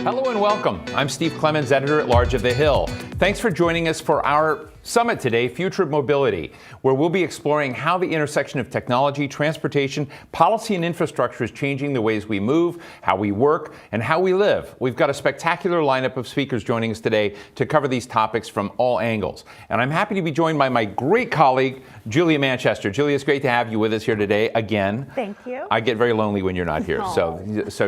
Hello and welcome. I'm Steve Clemons, editor-at-large of The Hill. Thanks for joining us for our summit today, Future of Mobility, where we'll be exploring how the intersection of technology, transportation, policy, and infrastructure is changing the ways we move, how we work, and how we live. We've got a spectacular lineup of speakers joining us today to cover these topics from all angles. And I'm happy to be joined by my great colleague, Julia Manchester. Julia, it's great to have you with us here today again. Thank you. I get very lonely when you're not here, so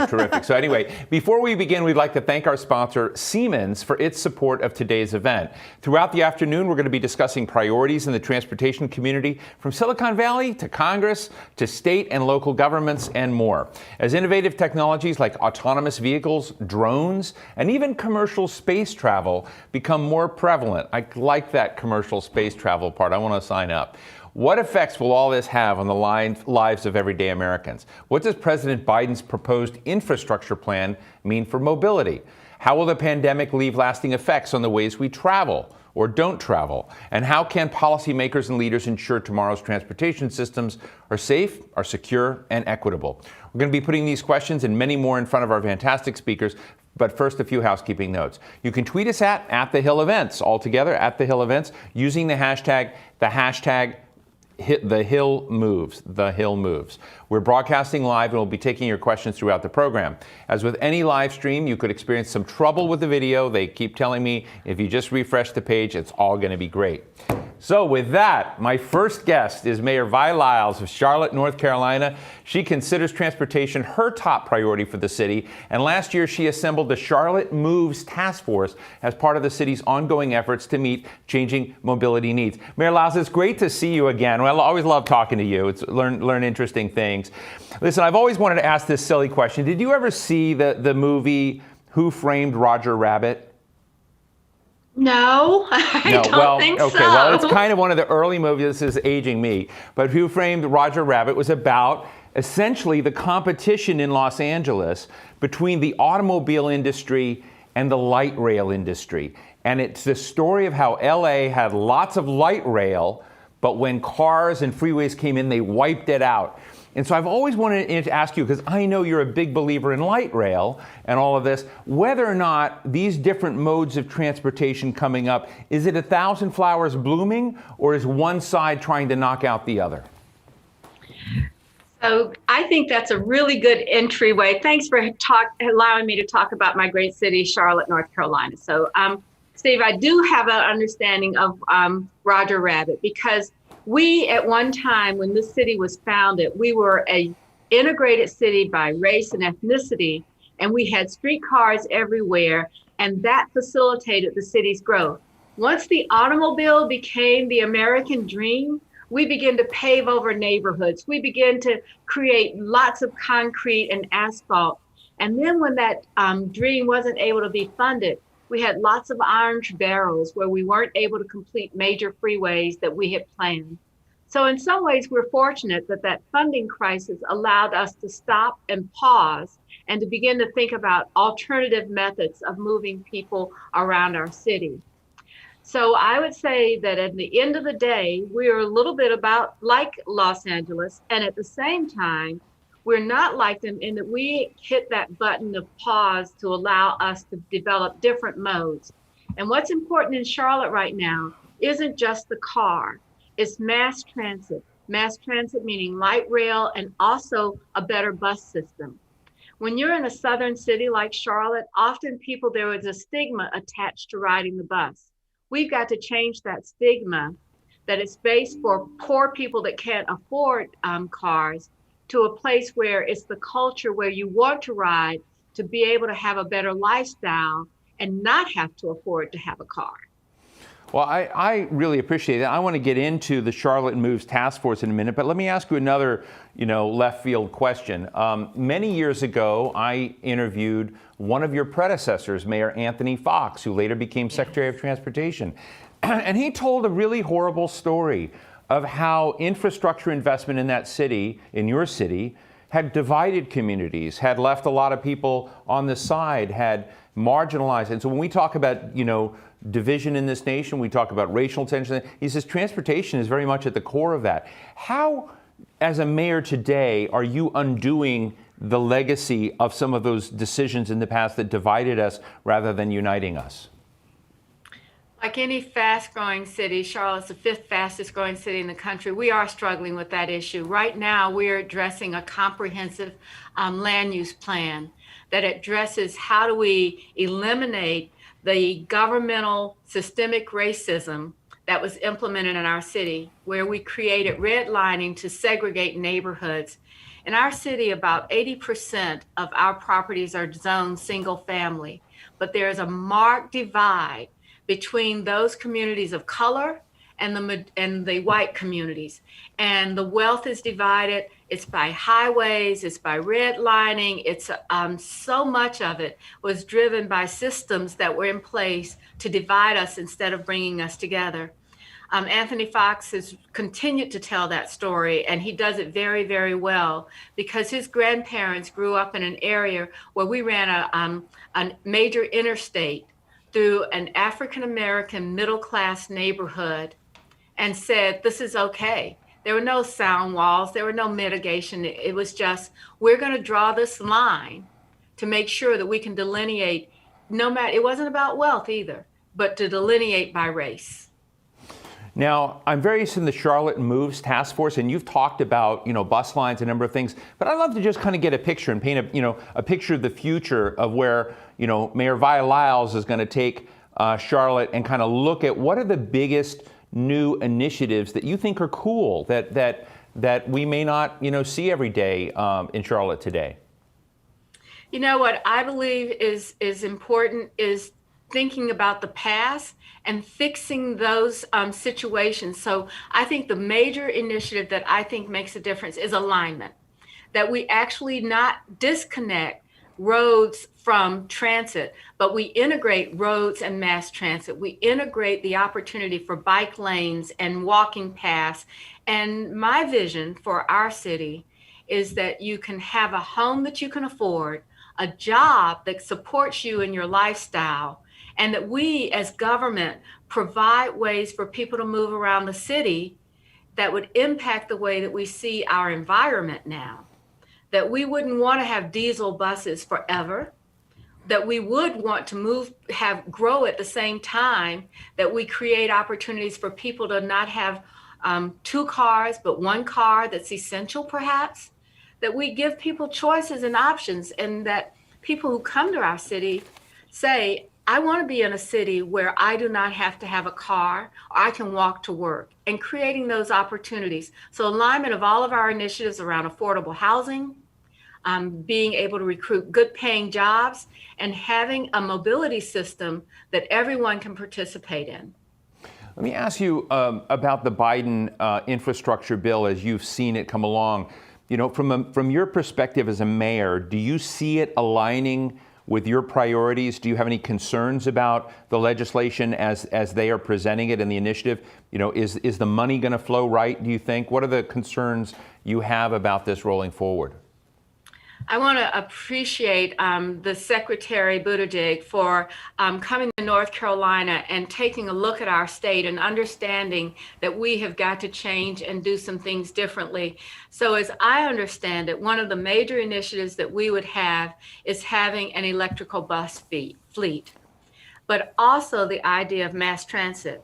terrific. So anyway, before we begin, we'd like to thank our sponsor, Siemens, for its support of today's event. Throughout the afternoon, we're going to be discussing priorities in the transportation community from Silicon Valley to Congress to state and local governments and more. As innovative technologies like autonomous vehicles, drones, and even commercial space travel become more prevalent. I like that commercial space travel part. I want to sign up. What effects will all this have on the lives of everyday Americans? What does President Biden's proposed infrastructure plan mean for mobility? How will the pandemic leave lasting effects on the ways we travel or don't travel? And how can policymakers and leaders ensure tomorrow's transportation systems are safe, are secure, and equitable? We're going to be putting these questions and many more in front of our fantastic speakers. But first, a few housekeeping notes. You can tweet us at The Hill Events, all together, at The Hill Events, using the hashtag The Hill Moves. The Hill Moves. We're broadcasting live and we'll be taking your questions throughout the program. As with any live stream, you could experience some trouble with the video. They keep telling me if you just refresh the page, it's all going to be great. So with that, my first guest is Mayor Vi Lyles of Charlotte, North Carolina. She considers transportation her top priority for the city, and last year she assembled the Charlotte Moves Task Force as part of the city's ongoing efforts to meet changing mobility needs. Mayor Lyles, it's great to see you again. Well, I always love talking to you. It's learn interesting things. Listen, I've always wanted to ask this silly question. Did you ever see the movie Who Framed Roger Rabbit? No, I don't think so. Well, it's kind of one of the early movies. This is aging me. But Who Framed Roger Rabbit was about essentially the competition in Los Angeles between the automobile industry and the light rail industry. And it's the story of how LA had lots of light rail, but when cars and freeways came in, they wiped it out. And so I've always wanted to ask you, because I know you're a big believer in light rail and all of this, whether or not these different modes of transportation coming up, is it 1,000 flowers blooming, or is one side trying to knock out the other? So I think that's a really good entryway. Thanks for allowing me to talk about my great city, Charlotte, North Carolina. So, Steve, I do have an understanding of Roger Rabbit, because we, at one time when this city was founded, we were an integrated city by race and ethnicity, and we had streetcars everywhere, and that facilitated the city's growth. Once the automobile became the American dream, we began to pave over neighborhoods. We began to create lots of concrete and asphalt. And then when that dream wasn't able to be funded, we had lots of orange barrels where we weren't able to complete major freeways that we had planned. So in some ways, we're fortunate that that funding crisis allowed us to stop and pause and to begin to think about alternative methods of moving people around our city. So I would say that at the end of the day, we're a little bit about like Los Angeles, and at the same time, we're not like them in that we hit that button of pause to allow us to develop different modes. And what's important in Charlotte right now isn't just the car, it's mass transit. Mass transit meaning light rail and also a better bus system. When you're in a southern city like Charlotte, often there was a stigma attached to riding the bus. We've got to change that stigma that is based for poor people that can't afford cars, to a place where it's the culture where you want to ride to be able to have a better lifestyle and not have to afford to have a car. Well, I really appreciate it. I want to get into the Charlotte Moves Task Force in a minute, but let me ask you another, left field question. Many years ago, I interviewed one of your predecessors, Mayor Anthony Foxx, who later became Secretary of Transportation. And he told a really horrible story of how infrastructure investment in that city, in your city, had divided communities, had left a lot of people on the side, had marginalized. And so when we talk about, division in this nation, we talk about racial tension, he says transportation is very much at the core of that. How, as a mayor today, are you undoing the legacy of some of those decisions in the past that divided us rather than uniting us? Like any fast-growing city, Charlotte's the fifth fastest-growing city in the country. We are struggling with that issue. Right now, we're addressing a comprehensive land use plan that addresses how do we eliminate the governmental systemic racism that was implemented in our city, where we created redlining to segregate neighborhoods. In our city, about 80% of our properties are zoned single family, but there's a marked divide between those communities of color and the white communities. And the wealth is divided. It's by highways, it's by redlining. It's so much of it was driven by systems that were in place to divide us instead of bringing us together. Anthony Fox has continued to tell that story, and he does it very, very well because his grandparents grew up in an area where we ran a major interstate through an African-American middle-class neighborhood and said, this is okay. There were no sound walls, there were no mitigation. It was just, we're gonna draw this line to make sure that we can delineate, no matter, it wasn't about wealth either, but to delineate by race. Now, I'm very interested in the Charlotte Moves Task Force, and you've talked about, bus lines, a number of things, but I'd love to just kind of get a picture and paint a picture of the future of where, Mayor Vi Lyles is going to take Charlotte and kind of look at what are the biggest new initiatives that you think are cool that we may not, see every day in Charlotte today. What I believe is important is thinking about the past and fixing those situations. So I think the major initiative that I think makes a difference is alignment, that we actually not disconnect roads from transit, but we integrate roads and mass transit. We integrate the opportunity for bike lanes and walking paths. And my vision for our city is that you can have a home that you can afford, a job that supports you in your lifestyle, and that we as government provide ways for people to move around the city that would impact the way that we see our environment now. That we wouldn't want to have diesel buses forever, that we would want to grow at the same time, that we create opportunities for people to not have two cars, but one car that's essential perhaps, that we give people choices and options, and that people who come to our city say, I want to be in a city where I do not have to have a car, or I can walk to work, and creating those opportunities. So alignment of all of our initiatives around affordable housing, being able to recruit good paying jobs, and having a mobility system that everyone can participate in. Let me ask you about the Biden infrastructure bill as you've seen it come along. From your perspective as a mayor, do you see it aligning with your priorities? Do you have any concerns about the legislation as they are presenting it in the initiative? Is the money going to flow right, do you think? What are the concerns you have about this rolling forward? I want to appreciate the Secretary Buttigieg for coming to North Carolina and taking a look at our state and understanding that we have got to change and do some things differently. So as I understand it, one of the major initiatives that we would have is having an electrical bus fleet, but also the idea of mass transit.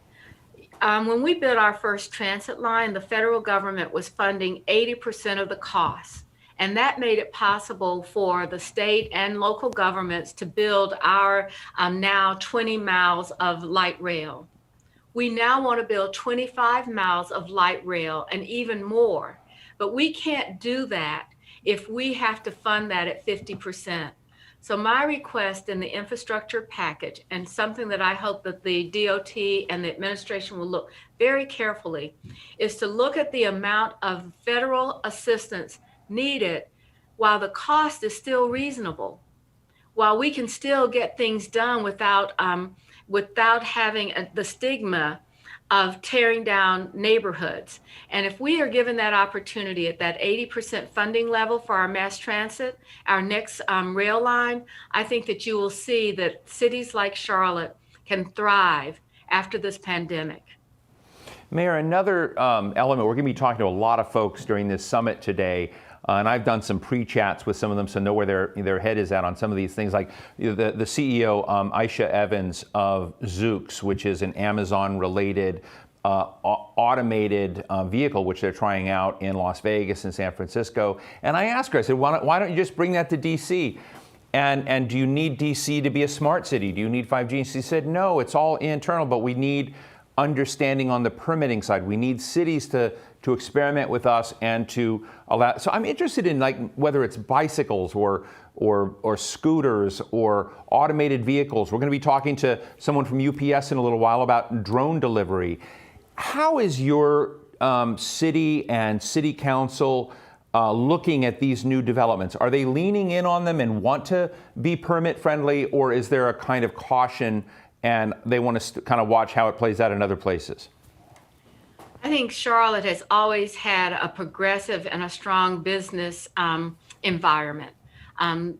When we built our first transit line, the federal government was funding 80% of the costs. And that made it possible for the state and local governments to build our now 20 miles of light rail. We now want to build 25 miles of light rail and even more. But we can't do that if we have to fund that at 50%. So my request in the infrastructure package, and something that I hope that the DOT and the administration will look very carefully, is to look at the amount of federal assistance needed while the cost is still reasonable, while we can still get things done without having the stigma of tearing down neighborhoods. And if we are given that opportunity at that 80% funding level for our mass transit, our next rail line, I think that you will see that cities like Charlotte can thrive after this pandemic. Mayor, another element, we're going to be talking to a lot of folks during this summit today and I've done some pre-chats with some of them, so know where their head is at on some of these things. Like the CEO, Aisha Evans of Zoox, which is an Amazon-related automated vehicle, which they're trying out in Las Vegas and San Francisco. And I asked her, I said, why don't you just bring that to DC? And do you need DC to be a smart city? Do you need 5G? And she said, no, it's all internal, but we need understanding on the permitting side. We need cities to experiment with us and to allow. So I'm interested in, like, whether it's bicycles or scooters or automated vehicles. We're going to be talking to someone from UPS in a little while about drone delivery. How is your city and city council looking at these new developments? Are they leaning in on them and want to be permit friendly, or is there a kind of caution and they want to kind of watch how it plays out in other places? I think Charlotte has always had a progressive and a strong business environment.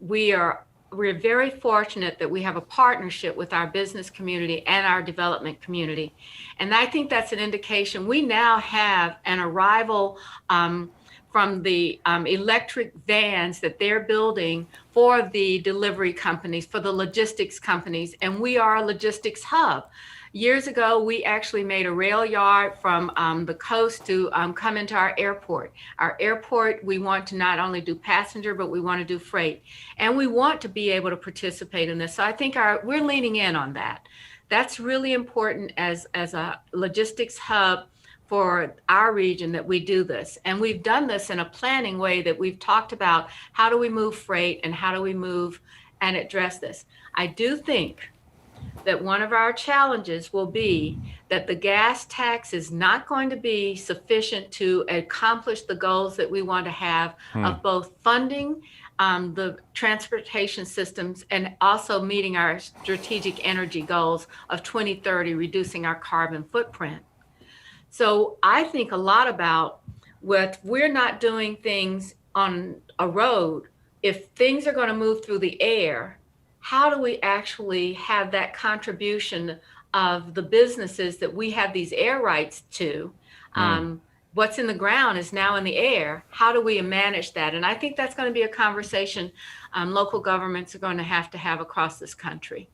We're very fortunate that we have a partnership with our business community and our development community. And I think that's an indication. We now have an arrival from the electric vans that they're building for the delivery companies, for the logistics companies, and we are a logistics hub. Years ago, we actually made a rail yard from the coast to come into our airport. Our airport, we want to not only do passenger, but we want to do freight. And we want to be able to participate in this. So I think we're leaning in on that. That's really important as a logistics hub for our region, that we do this. And we've done this in a planning way that we've talked about how do we move freight and how do we move and address this. I do think that one of our challenges will be that the gas tax is not going to be sufficient to accomplish the goals that we want to have of both funding the transportation systems and also meeting our strategic energy goals of 2030, reducing our carbon footprint. So I think a lot about what we're not doing things on a road. If things are going to move through the air, how do we actually have that contribution of the businesses that we have these air rights to? What's in the ground is now in the air. How do we manage that? And I think that's going to be a conversation local governments are going to have across this country.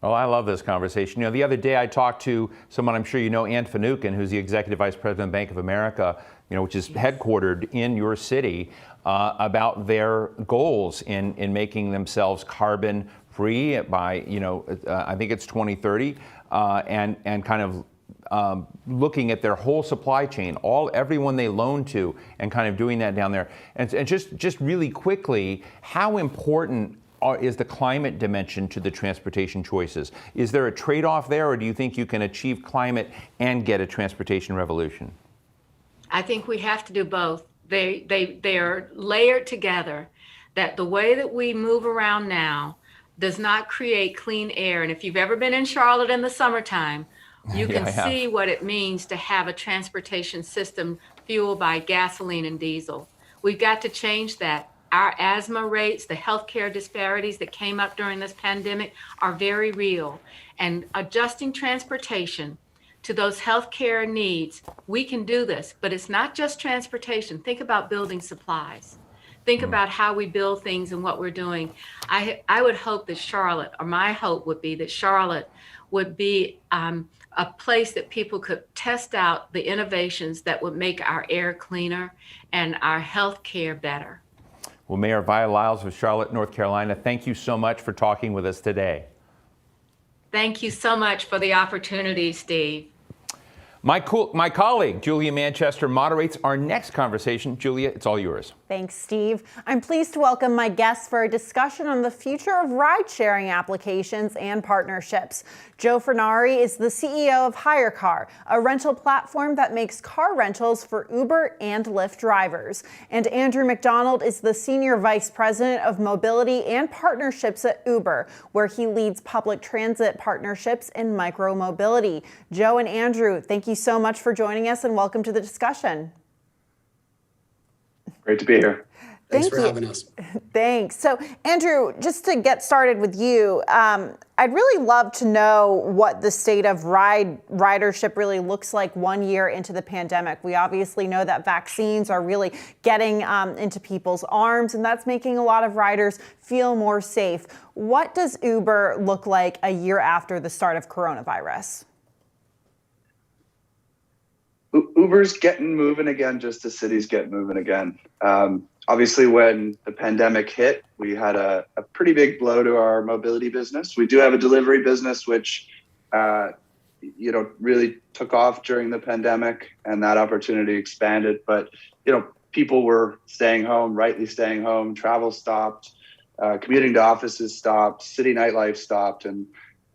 Oh, I love this conversation. You know, the other day I talked to someone I'm sure you know, Ann Finucane, who's the Executive Vice President of Bank of America, you know, which is headquartered in your city, about their goals in making themselves carbon free by, you know, I think it's 2030, and kind of looking at their whole supply chain, everyone they loan to, and kind of doing that down there. And just really quickly, how important is the climate dimension to the transportation choices? Is there a trade-off there, or do you think you can achieve climate and get a transportation revolution? I think we have to do both. They are layered together, that the way that we move around now does not create clean air. And if you've ever been in Charlotte in the summertime, you can see what it means to have a transportation system fueled by gasoline and diesel. We've got to change that. Our asthma rates, the healthcare disparities that came up during this pandemic are very real. And adjusting transportation to those healthcare needs, we can do this. But it's not just transportation. Think about building supplies. Think about how we build things and what we're doing. I would hope that Charlotte, or my hope would be that Charlotte would be a place that people could test out the innovations that would make our air cleaner and our healthcare better. Well, Mayor Vi Lyles of Charlotte, North Carolina, thank you so much for talking with us today. Thank you so much for the opportunity, Steve. My colleague, Julia Manchester, moderates our next conversation. Julia, it's all yours. Thanks, Steve. I'm pleased to welcome my guests for a discussion on the future of ride-sharing applications and partnerships. Joe Furnari is the CEO of HireCar, a rental platform that makes car rentals for Uber and Lyft drivers. And Andrew McDonald is the Senior Vice President of Mobility and Partnerships at Uber, where he leads public transit partnerships and micro-mobility. Joe and Andrew, thank you so much for joining us and welcome to the discussion. Great to be here. Thanks for having us. Thanks. So, Andrew, just to get started with you, I'd really love to know what the state of ridership really looks like 1 year into the pandemic. We obviously know that vaccines are really getting into people's arms, and that's making a lot of riders feel more safe. What does Uber look like a year after the start of coronavirus? Uber's getting moving again, just as cities get moving again. Obviously, when the pandemic hit, we had a pretty big blow to our mobility business. We do have a delivery business, which really took off during the pandemic, and that opportunity expanded. But people were staying home, rightly staying home. Travel stopped, commuting to offices stopped, city nightlife stopped, and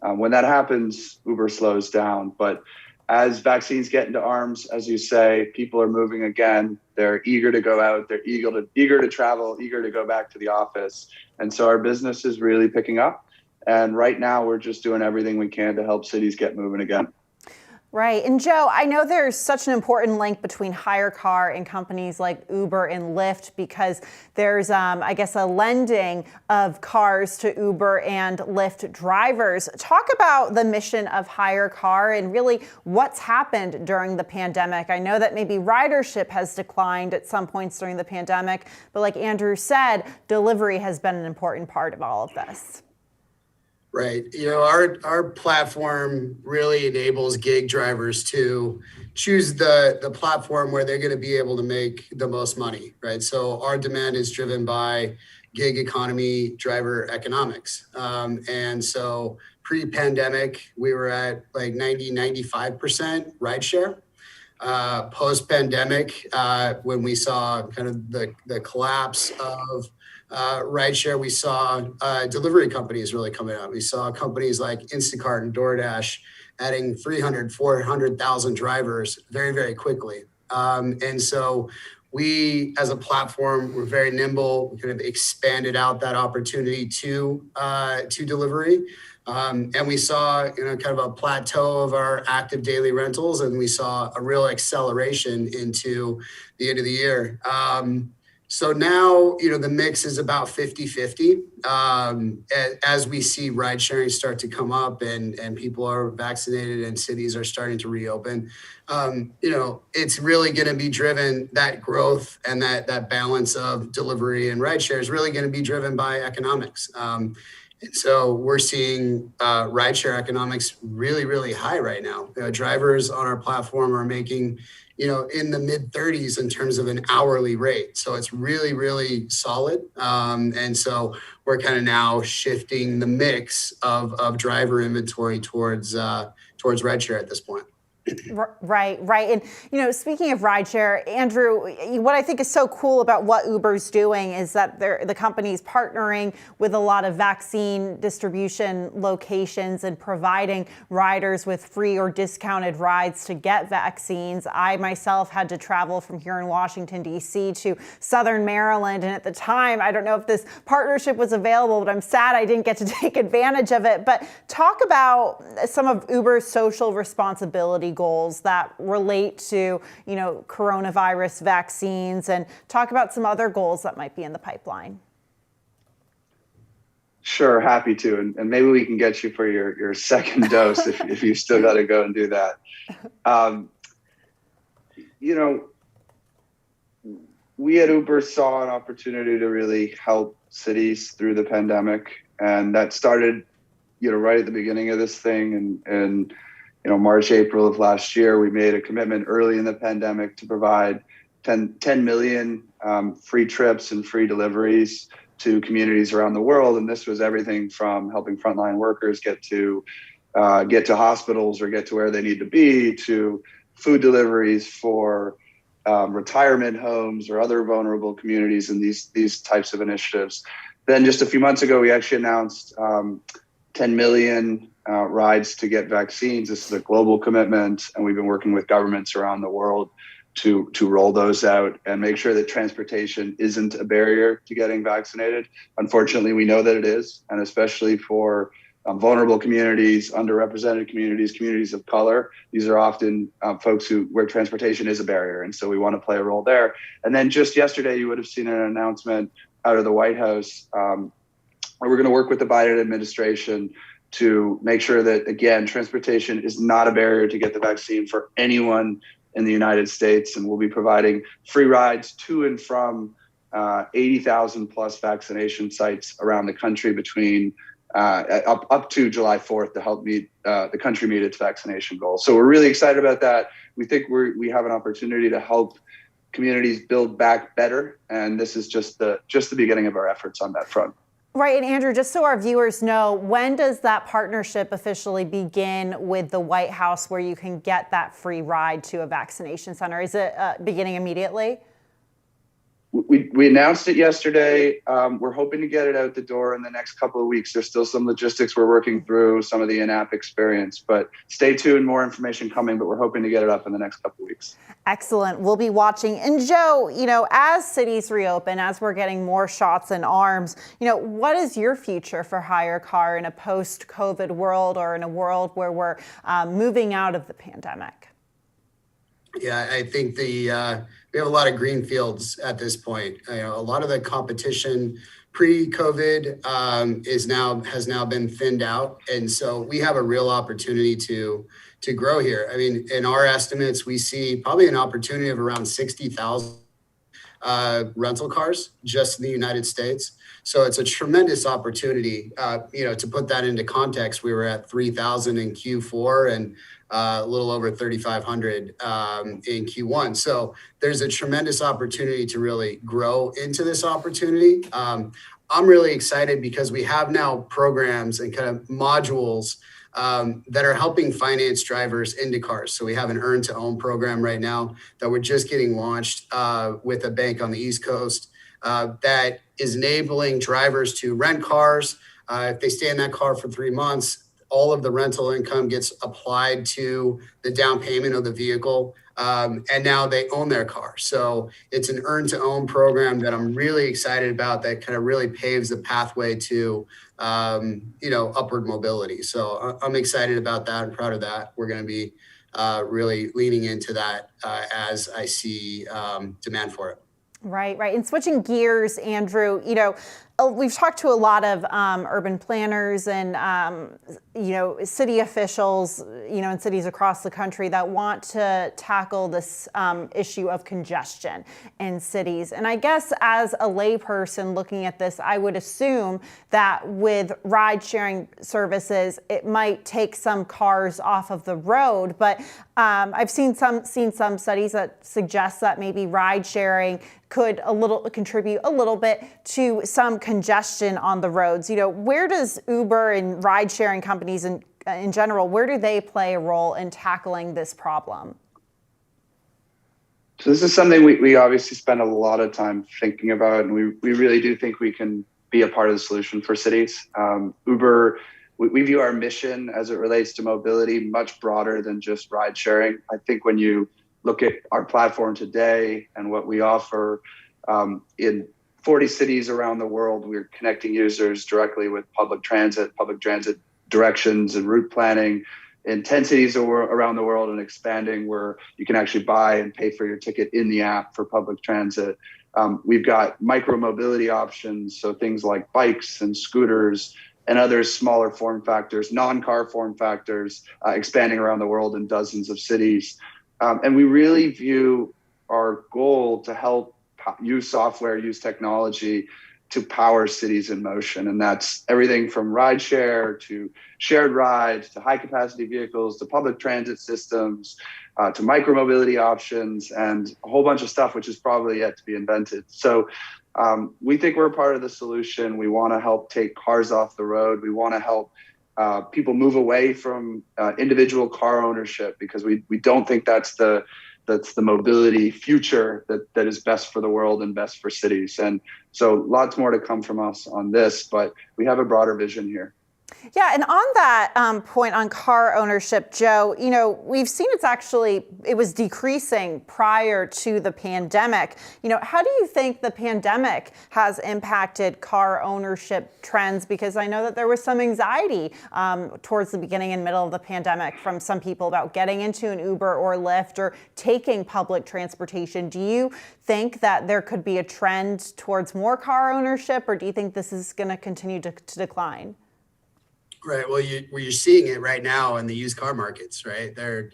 when that happens, Uber slows down. But as vaccines get into arms, as you say, people are moving again. They're eager to go out. They're eager to travel, eager to go back to the office. And so our business is really picking up. And right now, we're just doing everything we can to help cities get moving again. Right. And Joe, I know there's such an important link between HyreCar and companies like Uber and Lyft because there's, I guess, a lending of cars to Uber and Lyft drivers. Talk about the mission of HyreCar and really what's happened during the pandemic. I know that maybe ridership has declined at some points during the pandemic, but like Andrew said, delivery has been an important part of all of this. Right. Our platform really enables gig drivers to choose the platform where they're going to be able to make the most money. Right. So our demand is driven by gig economy driver economics. And so pre-pandemic, we were at like 95% rideshare. Post-pandemic, when we saw kind of the collapse of rideshare, we saw delivery companies really coming out. We saw companies like Instacart and DoorDash adding 300, 400,000 drivers very, very quickly. And so we, as a platform, we're very nimble. We kind of expanded out that opportunity to delivery. And we saw kind of a plateau of our active daily rentals, and we saw a real acceleration into the end of the year. So now, the mix is about 50-50 as we see ride sharing start to come up and people are vaccinated and cities are starting to reopen. It's really going to be driven, that growth and that balance of delivery and ride share is really going to be driven by economics. And so we're seeing rideshare economics really, really high right now. Drivers on our platform are making in the mid 30s in terms of an hourly rate. So it's really, really solid. And so we're kind of now shifting the mix of driver inventory towards rideshare at this point. Right. And, speaking of rideshare, Andrew, what I think is so cool about what Uber's doing is that the company's partnering with a lot of vaccine distribution locations and providing riders with free or discounted rides to get vaccines. I myself had to travel from here in Washington, D.C. to Southern Maryland. And at the time, I don't know if this partnership was available, but I'm sad I didn't get to take advantage of it. But talk about some of Uber's social responsibility goals that relate to, coronavirus vaccines, and talk about some other goals that might be in the pipeline. Sure, happy to. And maybe we can get you for your second dose if you still got to go and do that. We at Uber saw an opportunity to really help cities through the pandemic. And that started, right at the beginning of this thing. And March, April of last year, we made a commitment early in the pandemic to provide 10 million free trips and free deliveries to communities around the world. And this was everything from helping frontline workers get to hospitals or get to where they need to be, to food deliveries for retirement homes or other vulnerable communities in these types of initiatives. Then just a few months ago, we actually announced 10 million rides to get vaccines. This is a global commitment, and we've been working with governments around the world to roll those out and make sure that transportation isn't a barrier to getting vaccinated. Unfortunately, we know that it is, and especially for vulnerable communities, underrepresented communities, communities of color. These are often folks where transportation is a barrier. And so we want to play a role there. And then just yesterday, you would have seen an announcement out of the White House where we're going to work with the Biden administration to make sure that, again, transportation is not a barrier to get the vaccine for anyone in the United States. And we'll be providing free rides to and from 80,000 plus vaccination sites around the country between up to July 4th to help the country meet its vaccination goals. So we're really excited about that. We think we have an opportunity to help communities build back better. And this is just the beginning of our efforts on that front. Right, and Andrew, just so our viewers know, when does that partnership officially begin with the White House where you can get that free ride to a vaccination center? Is it beginning immediately? We announced it yesterday. We're hoping to get it out the door in the next couple of weeks. There's still some logistics we're working through, some of the in-app experience, but stay tuned, more information coming, but we're hoping to get it up in the next couple of weeks. Excellent. We'll be watching. And Joe, as cities reopen, as we're getting more shots in arms, what is your future for HyreCar in a post-COVID world or in a world where we're moving out of the pandemic? Yeah, I think we have a lot of green fields at this point. A lot of the competition pre-COVID has now been thinned out, and so we have a real opportunity to grow here. I mean, in our estimates, we see probably an opportunity of around 60,000 rental cars just in the United States. So it's a tremendous opportunity. To put that into context, we were at 3,000 in Q4 and a little over 3,500 in Q1. So there's a tremendous opportunity to really grow into this opportunity. I'm really excited because we have now programs and kind of modules that are helping finance drivers into cars. So we have an earn to own program right now that we're just getting launched with a bank on the East Coast that is enabling drivers to rent cars. If they stay in that car for 3 months, all of the rental income gets applied to the down payment of the vehicle. And now they own their car. So it's an earn to own program that I'm really excited about that kind of really paves the pathway to, upward mobility. So I'm excited about that and proud of that. We're going to be really leaning into that as I see demand for it. Right. And switching gears, Andrew, we've talked to a lot of urban planners and, city officials, in cities across the country that want to tackle this issue of congestion in cities. And I guess as a layperson looking at this, I would assume that with ride sharing services, it might take some cars off of the road. But I've seen some studies that suggest that maybe ride sharing could contribute a little bit to some congestion on the roads. Where does Uber and ride sharing companies in general, where do they play a role in tackling this problem? So this is something we obviously spend a lot of time thinking about, and we really do think we can be a part of the solution for cities. Uber, we view our mission as it relates to mobility much broader than just ride sharing. I think when you look at our platform today and what we offer in 40 cities around the world, we're connecting users directly with public transit directions and route planning in 10 cities around the world, and expanding where you can actually buy and pay for your ticket in the app for public transit. We've got micro mobility options, so things like bikes and scooters and other smaller form factors, non-car form factors, expanding around the world in dozens of cities. And we really view our goal to help use software, use technology to power cities in motion. And that's everything from rideshare to shared rides to high capacity vehicles to public transit systems to micromobility options and a whole bunch of stuff which is probably yet to be invented. So we think we're a part of the solution. We want to help take cars off the road. We want to help people move away from individual car ownership, because we don't think that's the mobility future that is best for the world and best for cities. And so lots more to come from us on this, but we have a broader vision here. Yeah, and on that point on car ownership, Joe, we've seen it was decreasing prior to the pandemic. How do you think the pandemic has impacted car ownership trends? Because I know that there was some anxiety towards the beginning and middle of the pandemic from some people about getting into an Uber or Lyft or taking public transportation. Do you think that there could be a trend towards more car ownership, or do you think this is going to continue to decline? Right. Well, you're seeing it right now in the used car markets, right? They're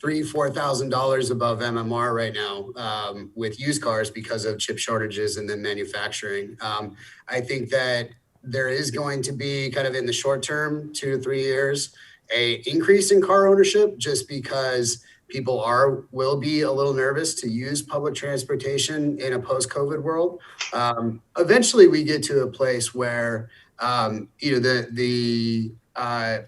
$3,000-$4,000 above MMR right now with used cars because of chip shortages and then manufacturing. I think that there is going to be kind of in the short term, 2 to 3 years, a increase in car ownership just because people will be a little nervous to use public transportation in a post-COVID world. Eventually, we get to a place where the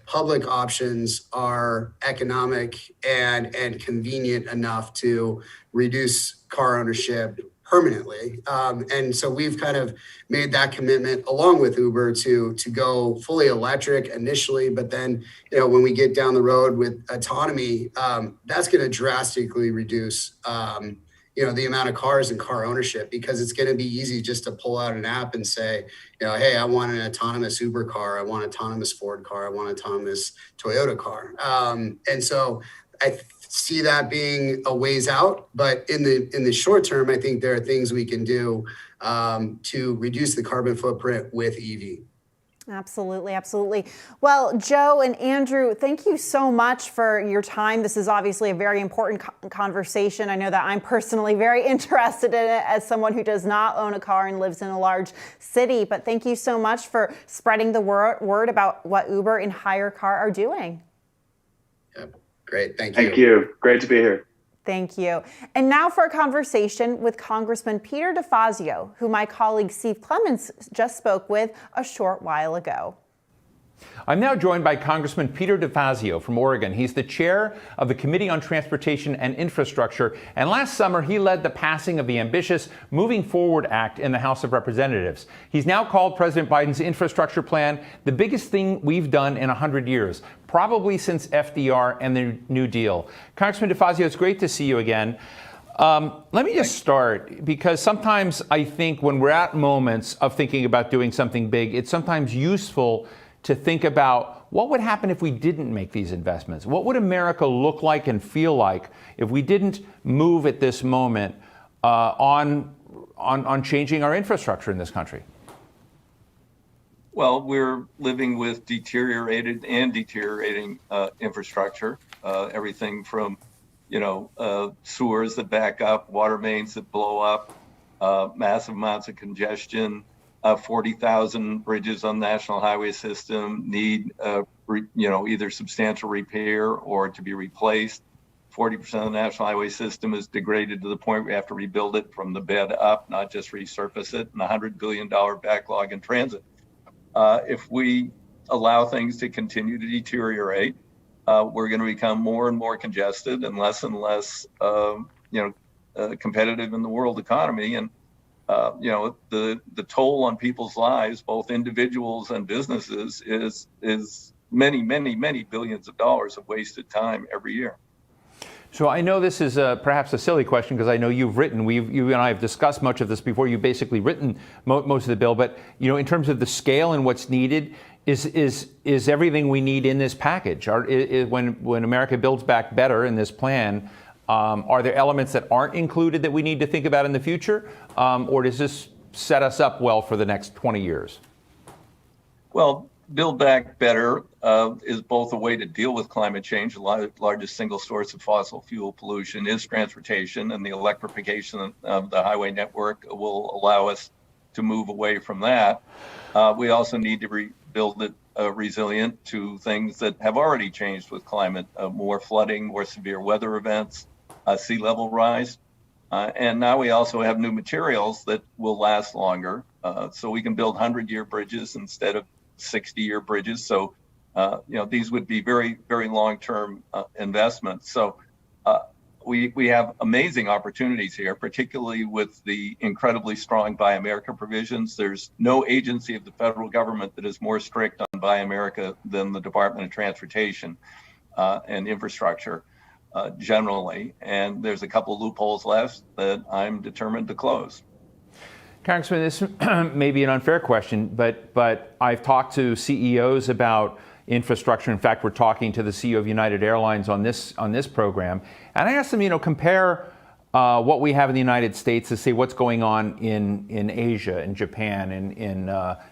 public options are economic and convenient enough to reduce car ownership permanently. And so we've kind of made that commitment along with Uber to go fully electric initially, but then, when we get down the road with autonomy, that's going to drastically reduce the amount of cars and car ownership, because it's going to be easy just to pull out an app and say, hey, I want an autonomous Uber car, I want an autonomous Ford car, I want an autonomous Toyota car. And so I see that being a ways out, but in the short term, I think there are things we can do to reduce the carbon footprint with EV. Absolutely, absolutely. Well, Joe and Andrew, thank you so much for your time. This is obviously a very important conversation. I know that I'm personally very interested in it as someone who does not own a car and lives in a large city. But thank you so much for spreading the word about what Uber and HyreCar are doing. Yep. Great. Thank you. Thank you. Great to be here. Thank you. And now for a conversation with Congressman Peter DeFazio, who my colleague Steve Clements just spoke with a short while ago. I'm now joined by Congressman Peter DeFazio from Oregon. He's the chair of the Committee on Transportation and Infrastructure, and last summer he led the passing of the ambitious Moving Forward Act in the House of Representatives. He's now called President Biden's infrastructure plan the biggest thing we've done in 100 years, probably since FDR and the New Deal. Congressman DeFazio, it's great to see you again. Let me just start, because sometimes I think when we're at moments of thinking about doing something big, it's sometimes useful to think about what would happen if we didn't make these investments. What would America look like and feel like if we didn't move at this moment on changing our infrastructure in this country? Well, we're living with deteriorated and deteriorating infrastructure. Everything from, sewers that back up, water mains that blow up, massive amounts of congestion. 40,000 bridges on the national highway system need, either substantial repair or to be replaced. 40% of the national highway system is degraded to the point we have to rebuild it from the bed up, not just resurface it, and a $100 billion backlog in transit. If we allow things to continue to deteriorate, we're going to become more and more congested and less competitive in the world economy. And the toll on people's lives, both individuals and businesses, is many, many, many billions of dollars of wasted time every year. So I know this is perhaps a silly question, because I know you've written, you and I have discussed much of this before. You've basically written most of the bill, but in terms of the scale and what's needed, is everything we need in this package? When America builds back better in this plan, are there elements that aren't included that we need to think about in the future? Or does this set us up well for the next 20 years? Well, Build Back Better is both a way to deal with climate change. The largest single source of fossil fuel pollution is transportation, and the electrification of the highway network will allow us to move away from that. We also need to rebuild it resilient to things that have already changed with climate, more flooding, more severe weather events, sea level rise. And now we also have new materials that will last longer. So we can build 100-year bridges instead of 60-year bridges. So, these would be very, very long-term investments. So we have amazing opportunities here, particularly with the incredibly strong Buy America provisions. There's no agency of the federal government that is more strict on Buy America than the Department of Transportation and Infrastructure generally. And there's a couple loopholes left that I'm determined to close. Congressman, this may be an unfair question, but I've talked to CEOs about infrastructure. In fact, we're talking to the CEO of United Airlines on this program, and I asked them, compare what we have in the United States to say what's going on in Asia, in Japan, in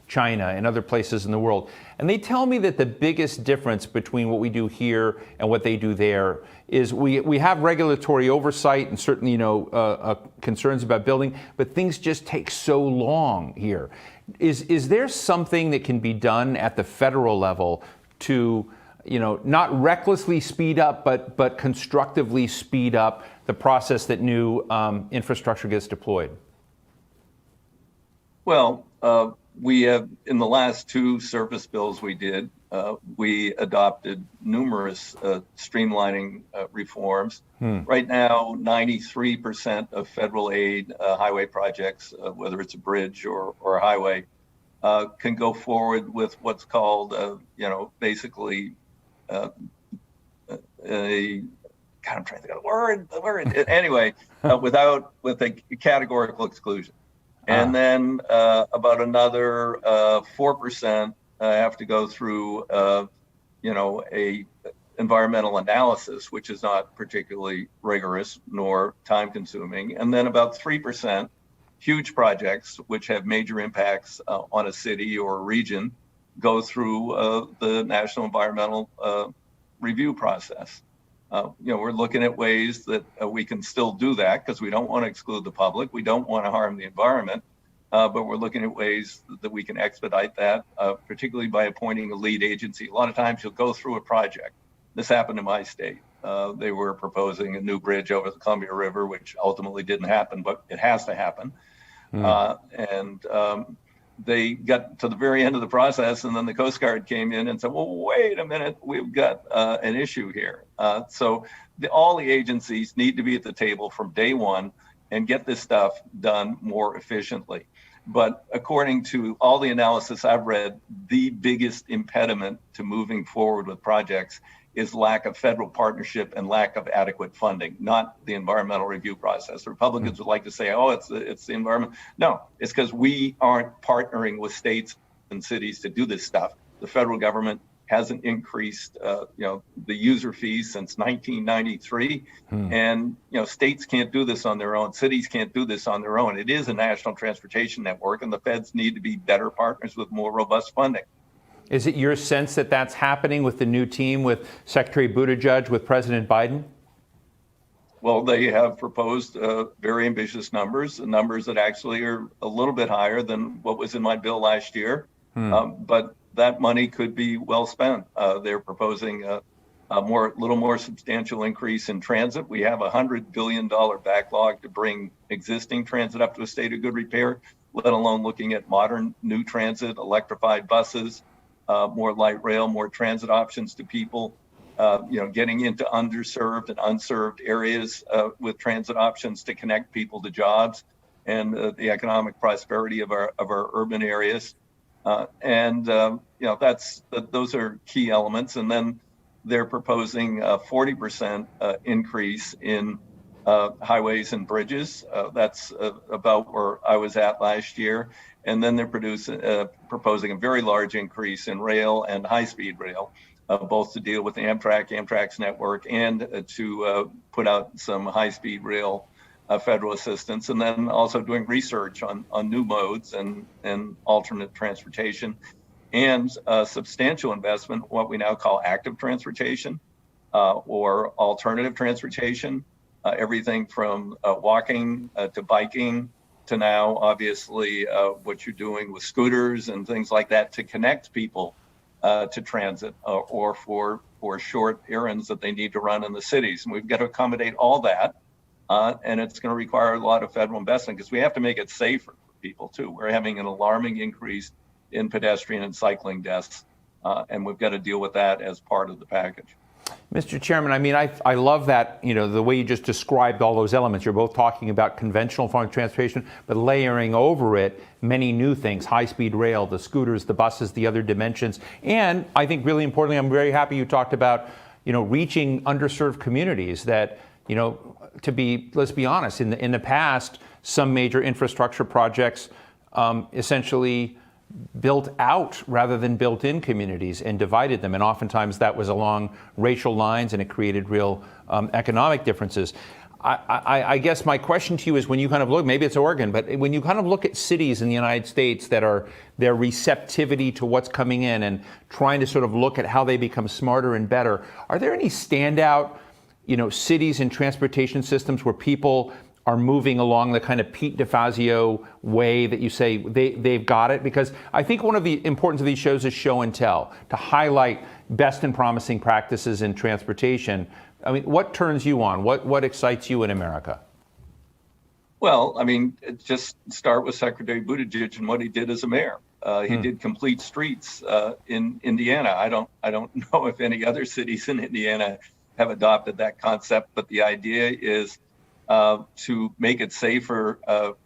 China, and other places in the world. And they tell me that the biggest difference between what we do here and what they do there is we have regulatory oversight and certainly, concerns about building, but things just take so long here. Is there something that can be done at the federal level to, not recklessly speed up, but constructively speed up the process that new infrastructure gets deployed? Well, we have, in the last two service bills we did, we adopted numerous streamlining reforms. Right now, 93% of federal aid highway projects, whether it's a bridge or a highway, can go forward with what's called, basically I'm trying to think of the word. Anyway, with a categorical exclusion. And then about another 4% have to go through, a environmental analysis, which is not particularly rigorous nor time consuming. And then about 3%, huge projects, which have major impacts on a city or a region, go through the National Environmental Review process. We're looking at ways that we can still do that because we don't want to exclude the public. We don't want to harm the environment, but we're looking at ways that we can expedite that, particularly by appointing a lead agency. A lot of times you'll go through a project. This happened in my state. They were proposing a new bridge over the Columbia River, which ultimately didn't happen, but it has to happen. They got to the very end of the process, and then the Coast Guard came in and said, well, wait a minute, we've got an issue here. So all the agencies need to be at the table from day one and get this stuff done more efficiently. But according to all the analysis I've read, the biggest impediment to moving forward with projects is lack of federal partnership and lack of adequate funding, not the environmental review process. The Republicans would like to say, oh, it's the environment. No, it's because we aren't partnering with states and cities to do this stuff. The federal government hasn't increased, the user fees since 1993. And, states can't do this on their own. Cities can't do this on their own. It is a national transportation network, and the feds need to be better partners with more robust funding. Is it your sense that that's happening with the new team, with Secretary Buttigieg, with President Biden? Well, they have proposed very ambitious numbers that actually are a little bit higher than what was in my bill last year. But that money could be well spent. They're proposing a little more substantial increase in transit. We have a $100 billion backlog to bring existing transit up to a state of good repair, let alone looking at modern new transit, electrified buses, more light rail, more transit options to people, getting into underserved and unserved areas with transit options to connect people to jobs and the economic prosperity of our urban areas. Those are key elements. And then they're proposing a 40% increase in highways and bridges. That's about where I was at last year. And then they're proposing a very large increase in rail and high-speed rail, both to deal with Amtrak's network and to put out some high-speed rail federal assistance, and then also doing research on new modes and alternate transportation, and substantial investment, what we now call active transportation or alternative transportation, everything from walking to biking to now, obviously, what you're doing with scooters and things like that to connect people to transit or for short errands that they need to run in the cities. And we've got to accommodate all that. And it's going to require a lot of federal investment because we have to make it safer for people, too. We're having an alarming increase in pedestrian and cycling deaths, and we've got to deal with that as part of the package. Mr. Chairman, I mean, I love that, the way you just described all those elements. You're both talking about conventional form of transportation, but layering over it many new things, high-speed rail, the scooters, the buses, the other dimensions. And I think really importantly, I'm very happy you talked about, reaching underserved communities that, let's be honest, in the past, some major infrastructure projects essentially built out rather than built in communities and divided them. And oftentimes that was along racial lines, and it created real economic differences. I guess my question to you is, when you kind of look, maybe it's Oregon, but when you kind of look at cities in the United States that are their receptivity to what's coming in and trying to sort of look at how they become smarter and better, are there any standout, cities and transportation systems where people are moving along the kind of Pete DeFazio way that you say they've got it? Because I think one of the importance of these shows is show and tell, to highlight best and promising practices in transportation. I mean, what turns you on? What excites you in America? Well, I mean, just start with Secretary Buttigieg and what he did as a mayor. He did complete streets in Indiana. I don't know if any other cities in Indiana have adopted that concept, but the idea is to make it safer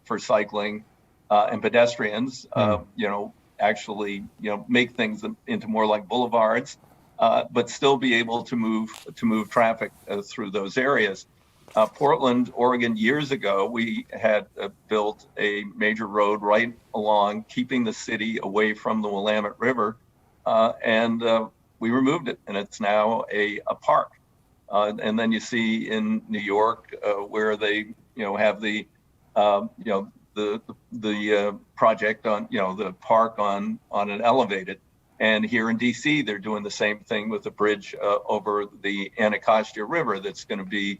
for cycling and pedestrians. Actually, make things into more like boulevards, but still be able to move traffic through those areas. Portland, Oregon, years ago, we had built a major road right along, keeping the city away from the Willamette River, and we removed it, and it's now a park. And then you see in New York where they, have the project on, the park on an elevated. And here in DC, they're doing the same thing with the bridge over the Anacostia River that's going to be